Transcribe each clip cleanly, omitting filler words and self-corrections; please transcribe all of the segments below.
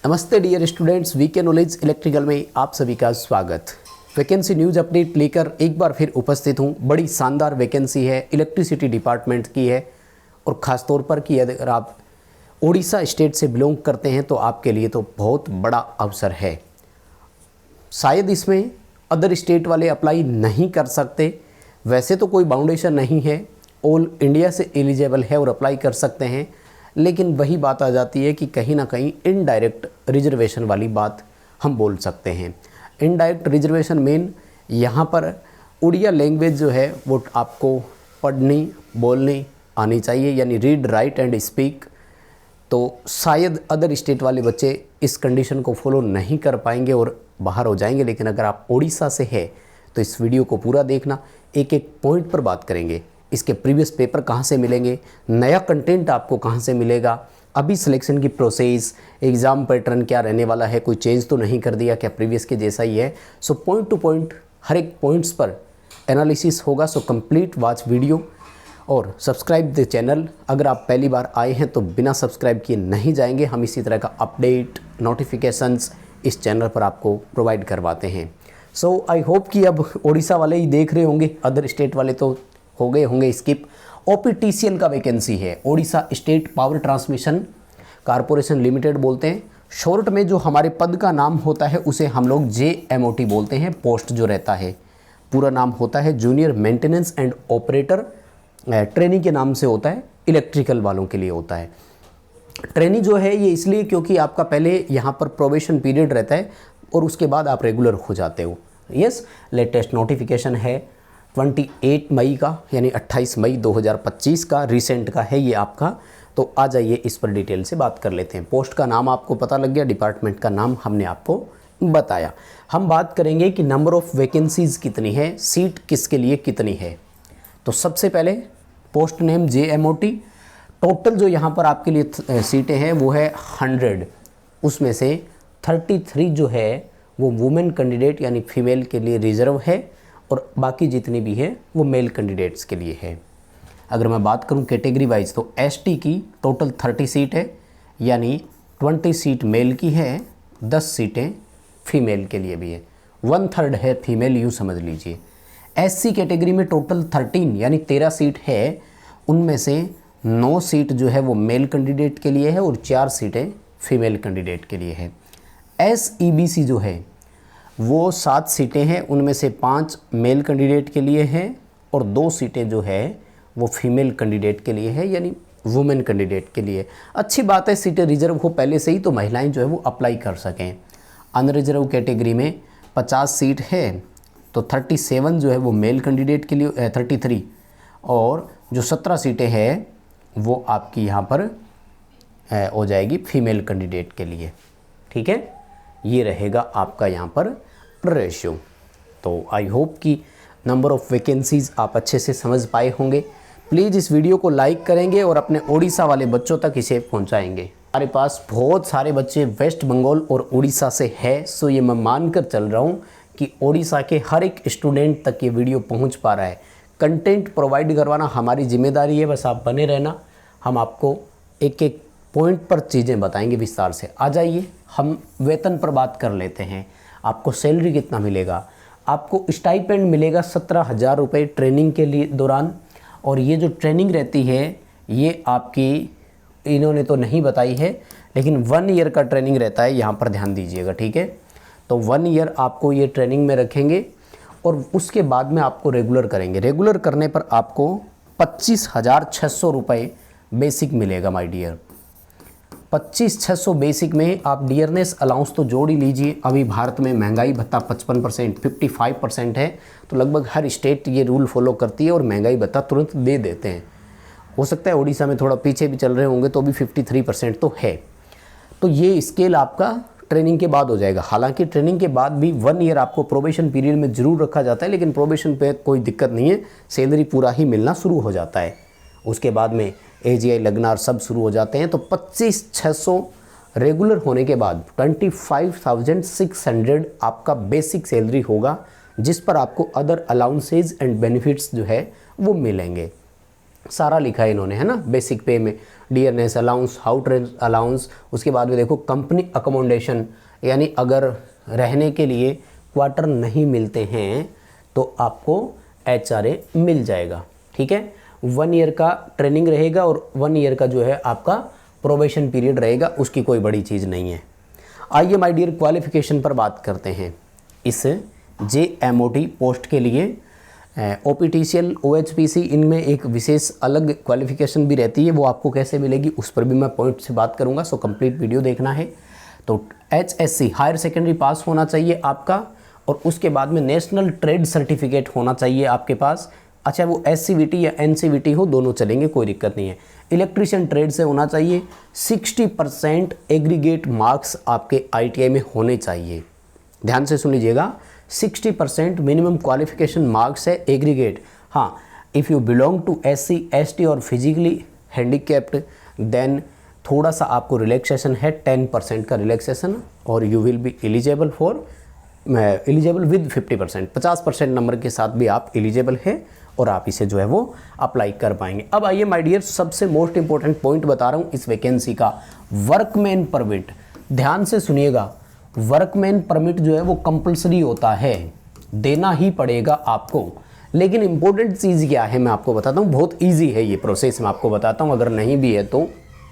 नमस्ते dear students, VK knowledge electrical में आप सभी का स्वागत। वैकेंसी न्यूज़ अपडेट लेकर एक बार फिर उपस्थित हूँ। बड़ी शानदार वैकेंसी है, इलेक्ट्रिसिटी डिपार्टमेंट की है और ख़ास तौर पर कि अगर आप उड़ीसा स्टेट से बिलोंग करते हैं तो आपके लिए तो बहुत बड़ा अवसर है। शायद इसमें अदर स्टेट वाले अप्लाई नहीं कर सकते, वैसे तो कोई बाउंडेशन नहीं है, ऑल इंडिया से एलिजिबल है और अप्लाई कर सकते हैं, लेकिन वही बात आ जाती है कि कहीं ना कहीं इनडायरेक्ट रिजर्वेशन वाली बात हम बोल सकते हैं। इनडायरेक्ट रिजर्वेशन मेन यहाँ पर उड़िया लैंग्वेज जो है वो आपको पढ़नी बोलनी आनी चाहिए, यानी रीड राइट एंड स्पीक। तो शायद अदर स्टेट वाले बच्चे इस कंडीशन को फॉलो नहीं कर पाएंगे और बाहर हो जाएंगे, लेकिन अगर आप उड़ीसा से है तो इस वीडियो को पूरा देखना, एक एक पॉइंट पर बात करेंगे। इसके प्रीवियस पेपर कहाँ से मिलेंगे, नया कंटेंट आपको कहाँ से मिलेगा, अभी सिलेक्शन की प्रोसेस, एग्ज़ाम पैटर्न क्या रहने वाला है, कोई चेंज तो नहीं कर दिया क्या, प्रीवियस के जैसा ही है। सो पॉइंट टू पॉइंट हर एक पॉइंट्स पर एनालिसिस होगा। सो कंप्लीट वॉच वीडियो और सब्सक्राइब द चैनल। अगर आप पहली बार आए हैं तो बिना सब्सक्राइब किए नहीं जाएंगे। हम इसी तरह का अपडेट नोटिफिकेशंस इस चैनल पर आपको प्रोवाइड करवाते हैं। सो आई होप कि अब उड़ीसा वाले ही देख रहे होंगे, अदर स्टेट वाले तो हो गए होंगे स्किप। ओपीटीसीएल का वैकेंसी है, Odisha state power transmission corporation limited बोलते हैं। शॉर्ट में जो हमारे पद का नाम होता है उसे हम लोग JMOT बोलते हैं। पोस्ट जो रहता है पूरा नाम होता है junior maintenance and operator. Training के नाम से होता है, इलेक्ट्रिकल वालों के लिए होता है। ट्रेनिंग जो है ये इसलिए क्योंकि आपका पहले यहाँ पर प्रोबेशन पीरियड रहता है और उसके बाद आप रेगुलर हो जाते हो। यस, लेटेस्ट नोटिफिकेशन है 28 मई का, यानी 28 मई 2025 का, रिसेंट का है ये आपका। तो आ जाइए इस पर डिटेल से बात कर लेते हैं। पोस्ट का नाम आपको पता लग गया, डिपार्टमेंट का नाम हमने आपको बताया। हम बात करेंगे कि नंबर ऑफ़ वैकेंसीज़ कितनी है, सीट किसके लिए कितनी है। तो सबसे पहले पोस्ट नेम JMOT। टोटल जो यहाँ पर आपके लिए सीटें हैं वो है 100, उसमें से 33 जो है वो वुमेन कैंडिडेट यानी फीमेल के लिए रिजर्व है और बाकी जितनी भी है वो मेल कैंडिडेट्स के लिए है। अगर मैं बात करूं कैटेगरी वाइज तो ST की टोटल 30 सीट है, यानी 20 सीट मेल की है, 10 सीटें फीमेल के लिए भी है, 1/3 है फीमेल, यूँ समझ लीजिए। SC कैटेगरी में टोटल 13 यानी 13 सीट है, उनमें से 9 सीट जो है वो मेल कैंडिडेट के लिए है और 4 सीटें फीमेल कैंडिडेट के लिए है। SEBC जो है वो 7 सीटें हैं, उनमें से 5 मेल कैंडिडेट के लिए हैं और 2 सीटें जो है वो फीमेल कैंडिडेट के लिए है, यानी वुमेन कैंडिडेट के लिए। अच्छी बात है, सीटें रिजर्व हो पहले से ही तो महिलाएं जो है वो अप्लाई कर सकें। अनरिजर्व कैटेगरी में 50 सीट है तो 37 जो है वो मेल कैंडिडेट के लिए, 33, और जो 17 सीटें हैं वो आपकी यहाँ पर हो जाएगी फीमेल कैंडिडेट के लिए। ठीक है, ये रहेगा आपका यहाँ पर रेशियो। तो आई होप कि नंबर ऑफ़ वैकेंसीज़ आप अच्छे से समझ पाए होंगे। प्लीज़ इस वीडियो को लाइक करेंगे और अपने उड़ीसा वाले बच्चों तक इसे पहुँचाएंगे। हमारे पास बहुत सारे बच्चे वेस्ट बंगाल और उड़ीसा से है, सो ये मैं मानकर चल रहा हूँ कि उड़ीसा के हर एक स्टूडेंट तक ये वीडियो पहुँच पा रहा है। कंटेंट प्रोवाइड करवाना हमारी जिम्मेदारी है, बस आप बने रहना, हम आपको एक एक पॉइंट पर चीज़ें बताएंगे विस्तार से। आ जाइए हम वेतन पर बात कर लेते हैं। आपको सैलरी कितना मिलेगा, आपको स्टाइपेंड मिलेगा 17,000 रुपये ट्रेनिंग के लिए दौरान। और ये जो ट्रेनिंग रहती है ये आपकी इन्होंने तो नहीं बताई है, लेकिन 1 ईयर का ट्रेनिंग रहता है, यहाँ पर ध्यान दीजिएगा। ठीक है, तो 1 ईयर आपको ये ट्रेनिंग में रखेंगे और उसके बाद में आपको रेगुलर करेंगे। रेगुलर करने पर आपको 25,600 रुपये बेसिक मिलेगा माय डियर। 25,600 बेसिक में आप डियरनेस अलाउंस तो जोड़ ही लीजिए। अभी भारत में महंगाई भत्ता 55%, 55% है, तो लगभग हर स्टेट ये रूल फॉलो करती है और महंगाई भत्ता तुरंत दे देते हैं। हो सकता है उड़ीसा में थोड़ा पीछे भी चल रहे होंगे तो भी 53% तो है। तो ये स्केल आपका ट्रेनिंग के बाद हो जाएगा। हालांकि ट्रेनिंग के बाद भी 1 ईयर आपको प्रोबेशन पीरियड में ज़रूर रखा जाता है, लेकिन प्रोबेशन पे कोई दिक्कत नहीं है, सैलरी पूरा ही मिलना शुरू हो जाता है। उसके बाद में AGI लगना और सब शुरू हो जाते हैं। तो 25,600 रेगुलर होने के बाद 25,600 आपका बेसिक सैलरी होगा, जिस पर आपको अदर अलाउंसेज एंड बेनिफिट्स जो है वो मिलेंगे। सारा लिखा है इन्होंने, है ना। बेसिक पे में dearness allowance, house rent allowance, उसके बाद में देखो कंपनी अकोमोडेशन, यानी अगर रहने के लिए क्वार्टर नहीं मिलते हैं तो आपको HRA मिल जाएगा, ठीक है। 1 ईयर का ट्रेनिंग रहेगा और 1 ईयर का जो है आपका प्रोबेशन पीरियड रहेगा, उसकी कोई बड़ी चीज़ नहीं है। आइए माय डियर क्वालिफ़िकेशन पर बात करते हैं। इस JMOT पोस्ट के लिए OPTCL OHPC इनमें एक विशेष अलग क्वालिफ़िकेशन भी रहती है, वो आपको कैसे मिलेगी उस पर भी मैं पॉइंट से बात करूँगा, सो कंप्लीट वीडियो देखना है। तो HSC हायर सेकेंडरी पास होना चाहिए आपका, और उसके बाद में नेशनल ट्रेड सर्टिफिकेट होना चाहिए आपके पास। अच्छा, वो SCVT या NCVT हो, दोनों चलेंगे, कोई दिक्कत नहीं है। इलेक्ट्रीशियन ट्रेड से होना चाहिए। 60% एग्रीगेट मार्क्स आपके ITI में होने चाहिए, ध्यान से सुन लीजिएगा। 60% मिनिमम क्वालिफिकेशन मार्क्स है एग्रीगेट। हाँ, if you belong to SC ST और फिजिकली हैंडीकैप्ड देन थोड़ा सा आपको रिलैक्सेशन है, 10% का रिलैक्सेशन, और you will be eligible with 50%, 50% number के साथ भी आप एलिजिबल है और आप इसे जो है वो अप्लाई कर पाएंगे। अब आइए माय डियर, सबसे मोस्ट इंपॉर्टेंट पॉइंट बता रहा हूँ इस वैकेंसी का, वर्कमैन परमिट। ध्यान से सुनिएगा, वर्कमैन परमिट जो है वो कंपलसरी होता है, देना ही पड़ेगा आपको। लेकिन इंपॉर्टेंट चीज़ क्या है मैं आपको बताता हूँ, बहुत ईजी है ये प्रोसेस, मैं आपको बताता हूँ। अगर नहीं भी है तो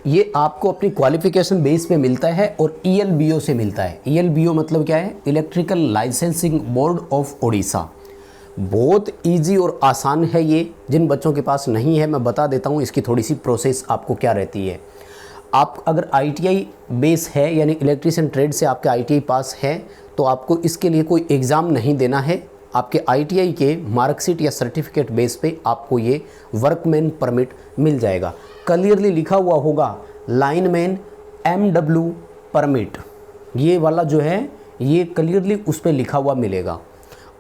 ये आपको अपनी क्वालिफिकेशन बेस पे मिलता है और ELBO से मिलता है। ELBO मतलब क्या है, electrical licensing board of Odisha. बहुत इजी और आसान है ये, जिन बच्चों के पास नहीं है मैं बता देता हूँ इसकी थोड़ी सी प्रोसेस आपको क्या रहती है। आप अगर ITI बेस है, यानी इलेक्ट्रीशियन ट्रेड से आपके ITI पास है, तो आपको इसके लिए कोई एग्ज़ाम नहीं देना है। आपके ITI के मार्कशीट या सर्टिफिकेट बेस पे आपको ये वर्कमैन परमिट मिल जाएगा। क्लियरली लिखा हुआ होगा लाइनमैन MW परमिट, ये वाला जो है ये क्लियरली उस पर लिखा हुआ मिलेगा।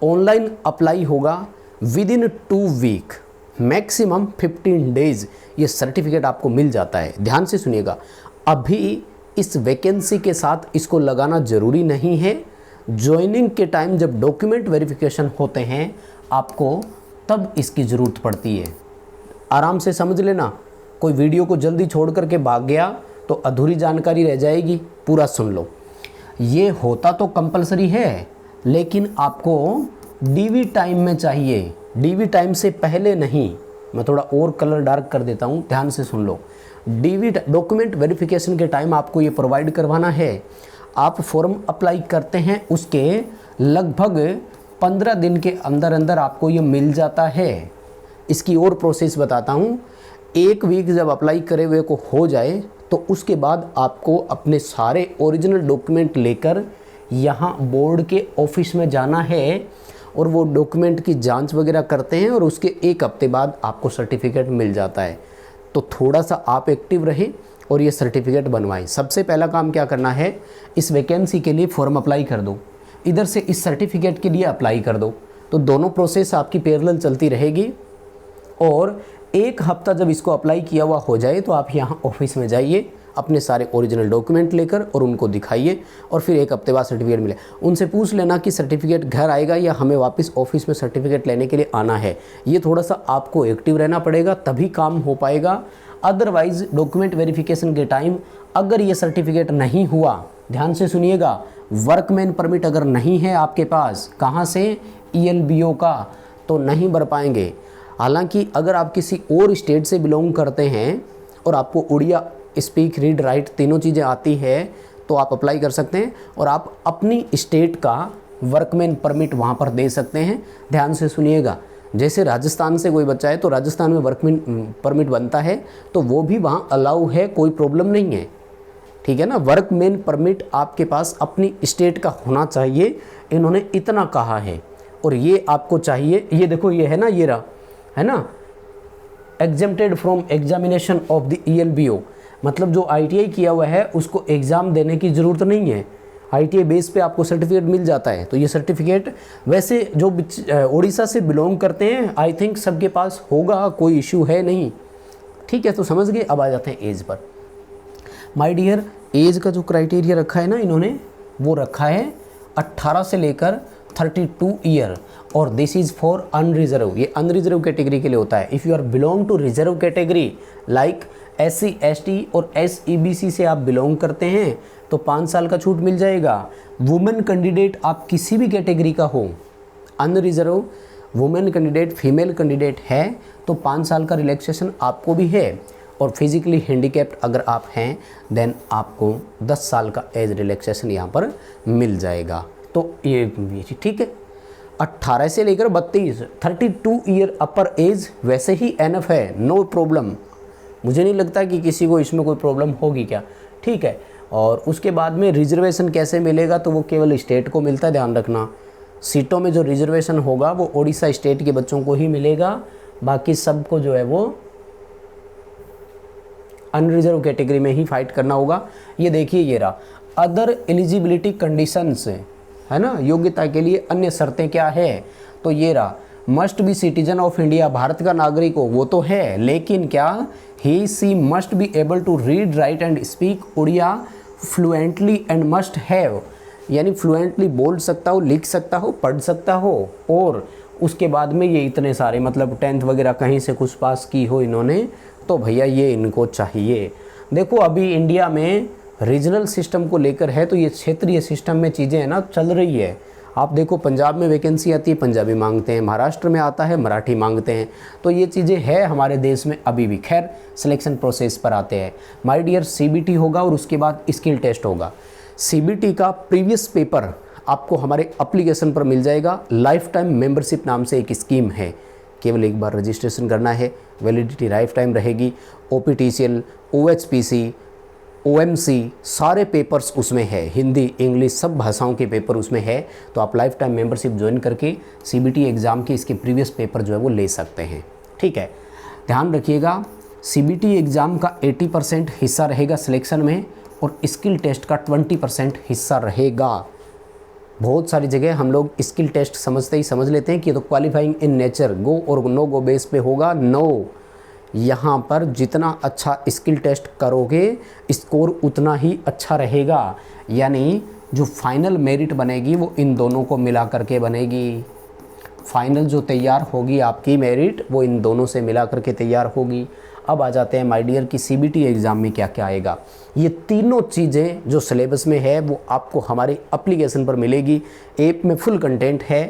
ऑनलाइन अप्लाई होगा विदिन 2 वीक, मैक्सिमम 15 डेज ये सर्टिफिकेट आपको मिल जाता है। ध्यान से सुनिएगा, अभी इस वैकेंसी के साथ इसको लगाना ज़रूरी नहीं है। ज्वाइनिंग के टाइम जब डॉक्यूमेंट वेरिफिकेशन होते हैं आपको, तब इसकी ज़रूरत पड़ती है। आराम से समझ लेना, कोई वीडियो को जल्दी छोड़ करके भाग गया तो अधूरी जानकारी रह जाएगी, पूरा सुन लो। ये होता तो कंपलसरी है, लेकिन आपको DV टाइम में चाहिए, DV टाइम से पहले नहीं। मैं थोड़ा और कलर डार्क कर देता हूँ, ध्यान से सुन लो। DV डॉक्यूमेंट वेरिफिकेशन के टाइम आपको ये प्रोवाइड करवाना है। आप फॉर्म अप्लाई करते हैं, उसके लगभग 15 दिन के अंदर अंदर आपको ये मिल जाता है। इसकी और प्रोसेस बताता हूँ। 1 वीक जब अप्लाई करे हुए को हो जाए तो उसके बाद आपको अपने सारे ओरिजिनल डॉक्यूमेंट लेकर यहाँ बोर्ड के ऑफिस में जाना है, और वो डॉक्यूमेंट की जांच वगैरह करते हैं और उसके 1 हफ्ते बाद आपको सर्टिफिकेट मिल जाता है। तो थोड़ा सा आप एक्टिव रहें और ये सर्टिफिकेट बनवाएं। सबसे पहला काम क्या करना है, इस वैकेंसी के लिए फॉर्म अप्लाई कर दो, इधर से इस सर्टिफिकेट के लिए अप्लाई कर दो, तो दोनों प्रोसेस आपकी पैरेलल चलती रहेगी। और 1 हफ्ता जब इसको अप्लाई किया हुआ हो जाए तो आप यहाँ ऑफिस में जाइए, अपने सारे ओरिजिनल डॉक्यूमेंट लेकर और उनको दिखाइए, और फिर 1 हफ्ते बाद सर्टिफिकेट मिले। उनसे पूछ लेना कि सर्टिफिकेट घर आएगा या हमें वापस ऑफिस में सर्टिफिकेट लेने के लिए आना है। ये थोड़ा सा आपको एक्टिव रहना पड़ेगा, तभी काम हो पाएगा। अदरवाइज डॉक्यूमेंट वेरिफिकेशन के टाइम अगर ये सर्टिफिकेट नहीं हुआ, ध्यान से सुनिएगा, वर्कमैन परमिट अगर नहीं है आपके पास, कहाँ से, ELBO का, तो नहीं भर पाएंगे। हालांकि अगर आप किसी और स्टेट से बिलोंग करते हैं और आपको उड़िया स्पीक रीड राइट तीनों चीज़ें आती है तो आप अप्लाई कर सकते हैं और आप अपनी स्टेट का वर्कमैन परमिट वहाँ पर दे सकते हैं। ध्यान से सुनिएगा, जैसे राजस्थान से कोई बच्चा है तो राजस्थान में वर्कमैन परमिट बनता है तो वो भी वहाँ अलाउ है, कोई प्रॉब्लम नहीं है, ठीक है ना। वर्कमैन परमिट आपके पास अपनी स्टेट का होना चाहिए, इन्होंने इतना कहा है, और ये आपको चाहिए। ये देखो, ये है ना, ये रहा, है ना, exempted from examination of the ELBO, मतलब जो ITI किया हुआ है उसको एग्ज़ाम देने की ज़रूरत नहीं है, ITI बेस पे आपको सर्टिफिकेट मिल जाता है। तो ये सर्टिफिकेट वैसे जो उड़ीसा से बिलोंग करते हैं आई थिंक सबके पास होगा, कोई इशू है नहीं, ठीक है। तो समझ गए। अब आ जाते हैं as per. My dear, as का जो क्राइटेरिया रखा है ना इन्होंने, वो रखा है 18 से लेकर 32 ईयर और दिस इज़ फॉर अनरिजर्व, ये अनरिजर्व कैटेगरी के लिए होता है। If you are belong to reserve category like SC ST और SEBC से आप बिलोंग करते हैं तो 5 साल का छूट मिल जाएगा। वुमेन कैंडिडेट आप किसी भी कैटेगरी का हो, unreserved women candidate female candidate है तो 5 साल का रिलैक्सेशन आपको भी है। और फिजिकली हैंडीकैप्ड अगर आप हैं देन आपको 10 साल का एज रिलैक्सेशन यहाँ पर मिल जाएगा। तो ये ठीक है। 18 से लेकर 32 32 ईयर अपर एज वैसे ही एनफ है, नो प्रॉब्लम। मुझे नहीं लगता कि किसी को इसमें कोई प्रॉब्लम होगी क्या, ठीक है। और उसके बाद में रिजर्वेशन कैसे मिलेगा, तो वो केवल स्टेट को मिलता है, ध्यान रखना। सीटों में जो रिजर्वेशन होगा वो ओडिशा स्टेट के बच्चों को ही मिलेगा, बाकी सबको जो है वो अनरिजर्व कैटेगरी में ही फाइट करना होगा। ये देखिए ये रहा अदर एलिजिबिलिटी कंडीशंस है ना, योग्यता के लिए अन्य शर्तें क्या है, तो ये रहा must be citizen of India, Bharat का नागरिक हो वो तो है, लेकिन क्या he she must be able to read write and speak Odia fluently and must have, यानी फ्लुएंटली बोल सकता हो, लिख सकता हो, पढ़ सकता हो। और उसके बाद में ये इतने सारे मतलब 10th वगैरह कहीं से कुछ पास की हो इन्होंने, तो भैया ये इनको चाहिए। देखो अभी इंडिया में रीजनल सिस्टम को लेकर है तो ये क्षेत्रीय सिस्टम में चीज़ें है ना चल रही है। आप देखो पंजाब में वैकेंसी आती है पंजाबी मांगते हैं, महाराष्ट्र में आता है मराठी मांगते हैं, तो ये चीज़ें है हमारे देश में अभी भी। खैर सिलेक्शन प्रोसेस पर आते हैं माय डियर। CBT होगा और उसके बाद स्किल टेस्ट होगा। CBT का प्रीवियस पेपर आपको हमारे एप्लीकेशन पर मिल जाएगा। लाइफ टाइम मेंबरशिप नाम से एक स्कीम है, केवल एक बार रजिस्ट्रेशन करना है, वैलिडिटी लाइफ टाइम रहेगी। OPTCL, OHPC, OMC सारे पेपर्स उसमें है, हिंदी इंग्लिश सब भाषाओं के पेपर उसमें है। तो आप लाइफ टाइम मेंबरशिप ज्वाइन करके CBT एग्ज़ाम के इसके प्रीवियस पेपर जो है वो ले सकते हैं, ठीक है। ध्यान रखिएगा CBT एग्ज़ाम का 80% हिस्सा रहेगा सिलेक्शन में और स्किल टेस्ट का 20% हिस्सा रहेगा। बहुत सारी जगह हम लोग स्किल टेस्ट समझते ही समझ लेते हैं कि तो क्वालिफाइंग इन नेचर गो और नो गो बेस पे होगा, नो। यहाँ पर जितना अच्छा स्किल टेस्ट करोगे स्कोर उतना ही अच्छा रहेगा, यानी जो फाइनल मेरिट बनेगी वो इन दोनों को मिला करके बनेगी। फाइनल जो तैयार होगी आपकी मेरिट वो इन दोनों से मिला करके तैयार होगी। अब आ जाते हैं माय डियर की CBT एग्ज़ाम में क्या क्या आएगा। ये तीनों चीज़ें जो सिलेबस में है वो आपको हमारे एप्लीकेशन पर मिलेगी। ऐप में फुल कंटेंट है।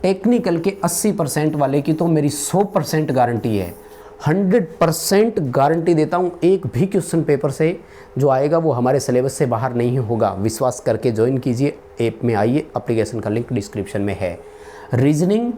टेक्निकल के 80% वाले की तो मेरी 100% गारंटी है, 100% गारंटी देता हूँ। एक भी क्वेश्चन पेपर से जो आएगा वो हमारे सिलेबस से बाहर नहीं होगा। विश्वास करके ज्वाइन कीजिए, ऐप में आइए, एप्लीकेशन का लिंक डिस्क्रिप्शन में है। Reasoning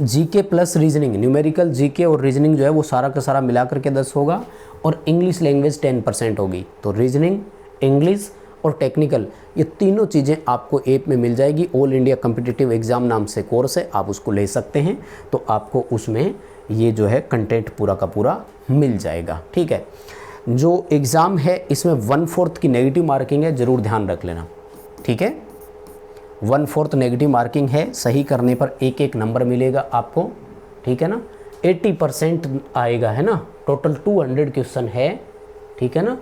GK plus reasoning, numerical GK और रीजनिंग जो है वो सारा का सारा मिला करके 10 होगा और इंग्लिश लैंग्वेज 10% होगी। तो रीजनिंग, इंग्लिश और टेक्निकल ये तीनों चीज़ें आपको ऐप में मिल जाएगी। ऑल इंडिया कॉम्पिटिटिव एग्ज़ाम नाम से कोर्स है, आप उसको ले सकते हैं, तो आपको उसमें ये जो है कंटेंट पूरा का पूरा मिल जाएगा, ठीक है। जो एग्ज़ाम है इसमें 1/4 की नेगेटिव मार्किंग है, ज़रूर ध्यान रख लेना, ठीक है। 1/4 नेगेटिव मार्किंग है, सही करने पर एक एक नंबर मिलेगा आपको, ठीक है ना। 80% आएगा, है ना। टोटल 200 क्वेश्चन है, ठीक है ना।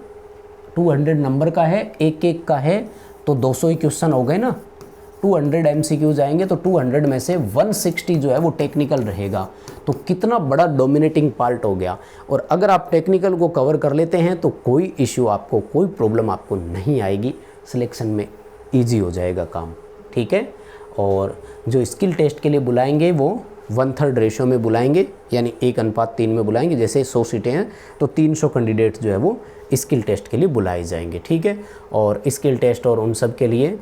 200 नंबर का है, एक एक का है, तो 200 ही क्वेश्चन हो गए ना। 200 MCQs आएंगे तो 200 में से 160 जो है वो टेक्निकल रहेगा। तो कितना बड़ा डोमिनेटिंग पार्ट हो गया। और अगर आप टेक्निकल को कवर कर लेते हैं तो कोई इश्यू आपको, कोई प्रॉब्लम आपको नहीं आएगी, सिलेक्शन में ईजी हो जाएगा काम, ठीक है। और जो स्किल टेस्ट के लिए बुलाएंगे वो 1/3 रेशो में बुलाएंगे, यानी 1:3 में बुलाएंगे। जैसे 100 सीटें हैं तो 300 कैंडिडेट जो है वो स्किल टेस्ट के लिए बुलाए जाएंगे, ठीक है। और स्किल टेस्ट और उन सब के लिए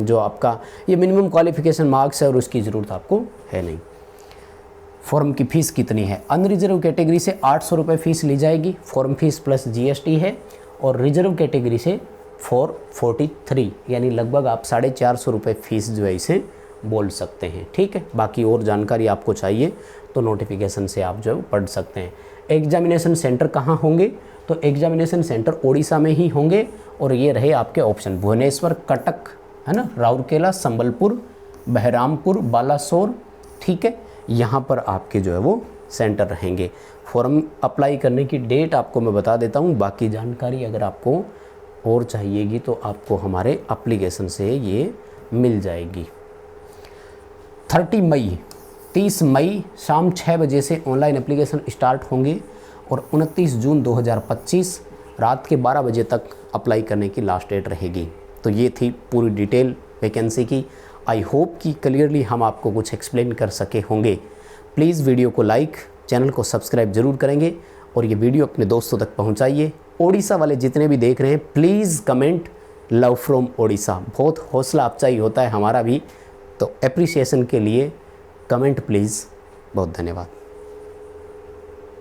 जो आपका ये मिनिमम क्वालिफिकेशन मार्क्स है और उसकी ज़रूरत आपको है नहीं। फॉर्म की फ़ीस कितनी है? अनरिजर्व कैटेगरी से 800 रुपये फ़ीस ली जाएगी, फॉर्म फीस प्लस GST है। और रिजर्व कैटेगरी से 443 यानी लगभग आप 450 रुपये फ़ीस जो है इसे बोल सकते हैं, ठीक है। बाकी और जानकारी आपको चाहिए तो नोटिफिकेशन से आप जो है पढ़ सकते हैं। एग्जामिनेशन सेंटर कहाँ होंगे? तो एग्जामिनेशन सेंटर ओडिशा में ही होंगे। और ये रहे आपके ऑप्शन, भुवनेश्वर, कटक, है ना, राउरकेला, संबलपुर, बहरामपुर, बालासोर, ठीक है। यहाँ पर आपके जो है वो सेंटर रहेंगे। फॉर्म अप्लाई करने की डेट आपको मैं बता देता हूँ। बाकी जानकारी अगर आपको और चाहिएगी तो आपको हमारे एप्लीकेशन से ये मिल जाएगी। 30 मई शाम 6 बजे से ऑनलाइन एप्लीकेशन स्टार्ट होंगे और 29 जून 2025 रात के 12 बजे तक अप्लाई करने की लास्ट डेट रहेगी। तो ये थी पूरी डिटेल वैकेंसी की। आई होप कि क्लियरली हम आपको कुछ एक्सप्लेन कर सके होंगे। प्लीज़ वीडियो को लाइक, चैनल को सब्सक्राइब ज़रूर करेंगे और ये वीडियो अपने दोस्तों तक पहुंचाइए। ओडिशा वाले जितने भी देख रहे हैं please comment love from Odisha. बहुत हौसला अफजाई होता है हमारा भी, तो एप्रिसिएशन के लिए कमेंट प्लीज़। बहुत धन्यवाद।